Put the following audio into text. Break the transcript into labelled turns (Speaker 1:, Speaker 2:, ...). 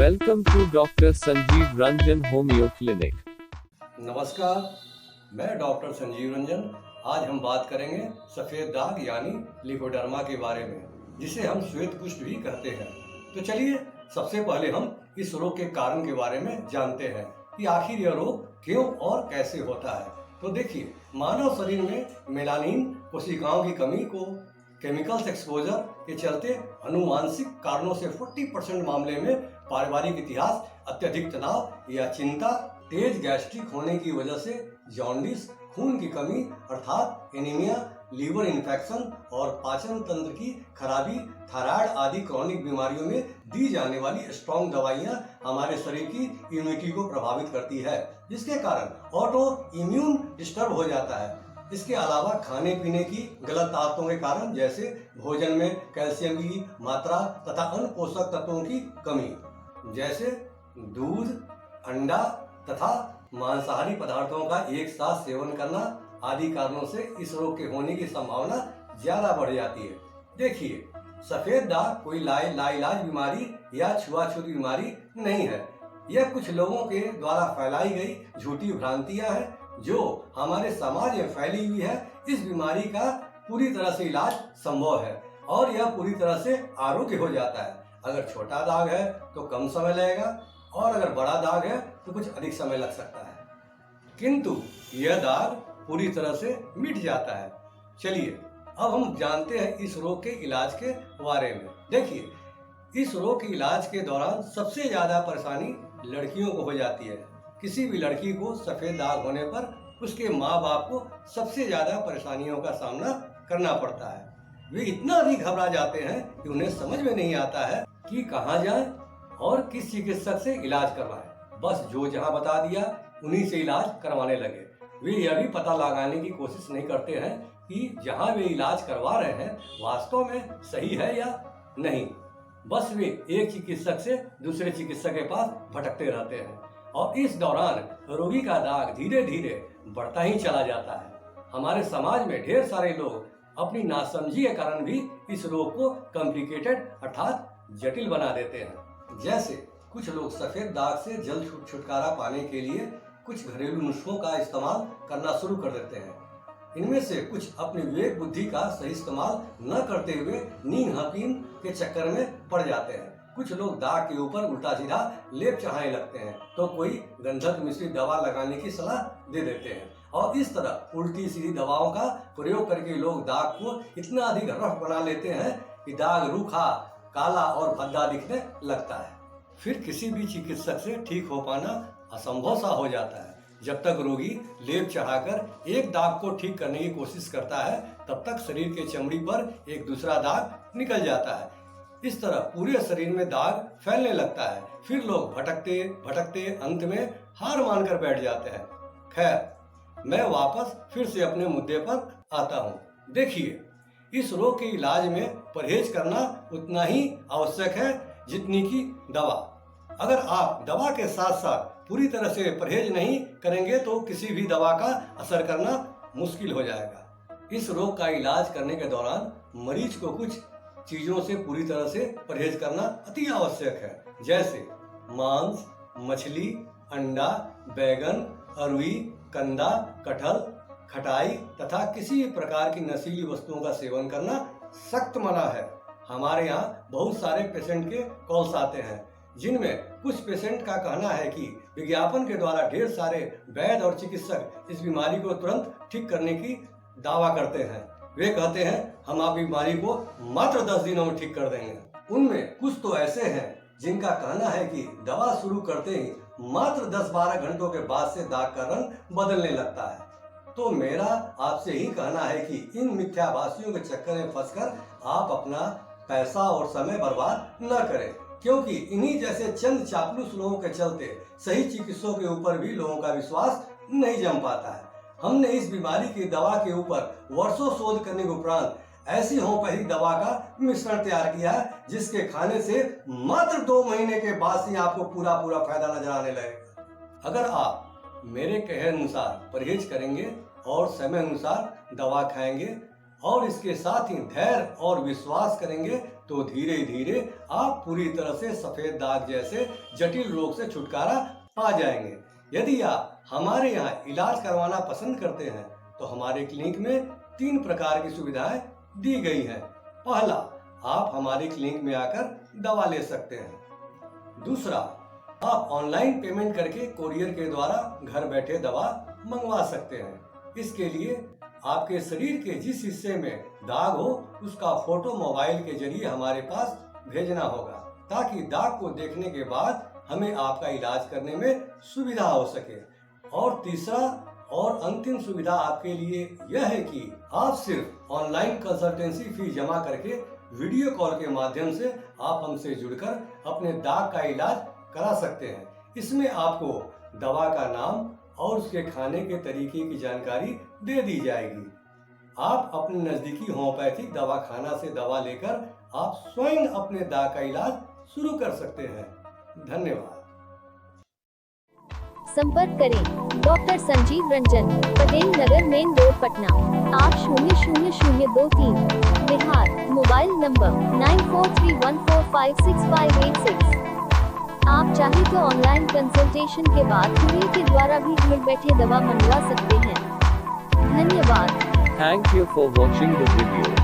Speaker 1: Welcome to Dr. Sanjeev Ranjan Homeo Clinic.
Speaker 2: नमस्कार, मैं doctor Sanjeev Ranjan. आज हम बात करेंगे सफ़ेद दाग यानी लिकोडर्मा के बारे में, जिसे हम श्वेत कुष्ठ भी कहते हैं। तो चलिए सबसे पहले हम इस रोग के कारण के बारे में जानते हैं कि आखिर यह रोग क्यों और कैसे होता है। तो देखिए, मानव शरीर में मेलानिन कोशिकाओं की कमी को केमिकल्स एक्सपोजर के चलते अनुवांशिक कारणों से 40% मामले में पारिवारिक इतिहास, अत्यधिक तनाव या चिंता, तेज गैस्ट्रिक होने की वजह से जॉन्डिस, खून की कमी अर्थात एनीमिया, लीवर इन्फेक्शन और पाचन तंत्र की खराबी, थायराइड आदि क्रॉनिक बीमारियों में दी जाने वाली स्ट्रॉन्ग दवाइयां हमारे शरीर की इम्यूनिटी को प्रभावित करती है, जिसके कारण ऑटो इम्यून डिस्टर्ब हो जाता है। इसके अलावा खाने पीने की गलत आदतों के कारण, जैसे भोजन में कैल्शियम की मात्रा तथा अन्य पोषक तत्वों की कमी, जैसे दूध, अंडा तथा मांसाहारी पदार्थों का एक साथ सेवन करना आदि कारणों से इस रोग के होने की संभावना ज्यादा बढ़ जाती है। देखिए, सफेद दाग कोई लाइलाज बीमारी या छुआछूत बीमारी नहीं है। यह कुछ लोगों के द्वारा फैलाई गई झूठी भ्रांतियां हैं जो हमारे समाज में फैली हुई है। इस बीमारी का पूरी तरह से इलाज संभव है और यह पूरी तरह से आरोग्य हो जाता है। अगर छोटा दाग है तो कम समय लगेगा और अगर बड़ा दाग है तो कुछ अधिक समय लग सकता है, किंतु यह दाग पूरी तरह से मिट जाता है। चलिए अब हम जानते हैं इस रोग के इलाज के बारे में। देखिए, इस रोग के इलाज के दौरान सबसे ज्यादा परेशानी लड़कियों को हो जाती है। किसी भी लड़की को सफेद दाग होने पर उसके माँ बाप को सबसे ज्यादा परेशानियों का सामना करना पड़ता है। वे इतना भी घबरा जाते हैं कि उन्हें समझ में नहीं आता है कि कहाँ जाएं और किस चिकित्सक से इलाज करवाएं। बस जो जहाँ बता दिया उन्हीं से इलाज करवाने लगे। वे यह भी पता लगाने की कोशिश नहीं करते हैं कि जहाँ वे इलाज करवा रहे हैं वास्तव में सही है या नहीं। बस वे एक चिकित्सक से दूसरे चिकित्सक के पास भटकते रहते हैं और इस दौरान रोगी का दाग धीरे धीरे बढ़ता ही चला जाता है। हमारे समाज में ढेर सारे लोग अपनी नासमझी के कारण भी इस रोग को कॉम्प्लिकेटेड अर्थात जटिल बना देते हैं। जैसे कुछ लोग सफेद दाग से जल्द छुटकारा पाने के लिए कुछ घरेलू नुस्खों का इस्तेमाल करना शुरू कर देते हैं। इनमें से कुछ अपनी विवेक बुद्धि का सही इस्तेमाल न करते हुए नींद हकीम के चक्कर में पड़ जाते हैं। कुछ लोग दाग के ऊपर उल्टा सीधा लेप चढ़ाने लगते हैं तो कोई गंधक मिश्रित दवा लगाने की सलाह दे देते हैं और इस तरह उल्टी सीधी दवाओं का प्रयोग करके लोग दाग को इतना अधिक रफ बना लेते हैं कि दाग रूखा, काला और भद्दा दिखने लगता है। फिर किसी भी चिकित्सक से ठीक हो पाना असंभव सा हो जाता है। जब तक रोगी लेप चढ़ाकर एक दाग को ठीक करने की कोशिश करता है तब तक शरीर के चमड़ी पर एक दूसरा दाग निकल जाता है। इस तरह पूरे शरीर में दाग फैलने लगता है। फिर लोग भटकते भटकते अंत में हार मानकर बैठ जाते हैं। खैर, मैं वापस फिर से अपने मुद्दे पर आता हूँ। देखिए, इस रोग के इलाज में परहेज करना उतना ही आवश्यक है जितनी की दवा। अगर आप दवा के साथ साथ पूरी तरह से परहेज नहीं करेंगे तो किसी भी दवा का असर करना मुश्किल हो जाएगा। इस रोग का इलाज करने के दौरान मरीज को कुछ चीजों से पूरी तरह से परहेज करना अति आवश्यक है, जैसे मांस, मछली, अंडा, बैगन, अरवी, कंदा, कटहल, खटाई तथा किसी भी प्रकार की नशीली वस्तुओं का सेवन करना सख्त मना है। हमारे यहाँ बहुत सारे पेशेंट के कॉल्स आते हैं जिनमें कुछ पेशेंट का कहना है कि विज्ञापन के द्वारा ढेर सारे वैद्य और चिकित्सक इस बीमारी को तुरंत ठीक करने की दावा करते हैं। वे कहते हैं हम आप बीमारी को मात्र 10 दिनों में ठीक कर देंगे। उनमें कुछ तो ऐसे हैं जिनका कहना है कि दवा शुरू करते ही मात्र 10-12 घंटों के बाद से दाग का रंग बदलने लगता है। तो मेरा आपसे ही कहना है कि इन मिथ्याभाषियों के चक्कर में फंसकर आप अपना पैसा और समय बर्बाद न करें, क्योंकि इन्हीं जैसे चंद चापलूस लोगों के चलते सही चिकित्सकों के ऊपर भी लोगों का विश्वास नहीं जम पाता है। हमने इस बीमारी की दवा के ऊपर वर्षों शोध करने के उपरांत ऐसी होम्योपैथिक दवा का मिश्रण तैयार किया है जिसके खाने से मात्र 2 महीने के बाद ही आपको पूरा फायदा नजर आने लगेगा। अगर आप मेरे कहे अनुसार परहेज करेंगे और समय अनुसार दवा खाएंगे और इसके साथ ही धैर्य और विश्वास करेंगे तो धीरे धीरे आप पूरी तरह से सफेद दाग जैसे जटिल रोग से छुटकारा पा जाएंगे। यदि आप हमारे यहाँ इलाज करवाना पसंद करते हैं तो हमारे क्लिनिक में 3 प्रकार की सुविधाएं दी गई हैं। पहला, आप हमारे क्लिनिक में आकर दवा ले सकते हैं। दूसरा, आप ऑनलाइन पेमेंट करके कोरियर के द्वारा घर बैठे दवा मंगवा सकते हैं। इसके लिए आपके शरीर के जिस हिस्से में दाग हो उसका फोटो मोबाइल के जरिए हमारे पास भेजना होगा, ताकि दाग को देखने के बाद हमें आपका इलाज करने में सुविधा हो सके। और तीसरा और अंतिम सुविधा आपके लिए यह है कि आप सिर्फ ऑनलाइन कंसल्टेंसी फी जमा करके वीडियो कॉल के माध्यम से आप हमसे जुड़कर अपने दाग का इलाज करा सकते हैं। इसमें आपको दवा का नाम और उसके खाने के तरीके की जानकारी दे दी जाएगी। आप अपने नजदीकी होम्योपैथिक दवाखाना से दवा लेकर आप स्वयं अपने दाग का इलाज शुरू कर सकते हैं। धन्यवाद।
Speaker 3: संपर्क करें doctor Sanjeev Ranjan, Patel Nagar, main road, Patna 800023, Bihar. Mobile number 9431456586। आप चाहे तो ऑनलाइन कंसल्टेशन के बाद कुरियर के द्वारा भी घर बैठे दवा मंगवा सकते हैं। धन्यवाद।
Speaker 1: Thank you for watching the video.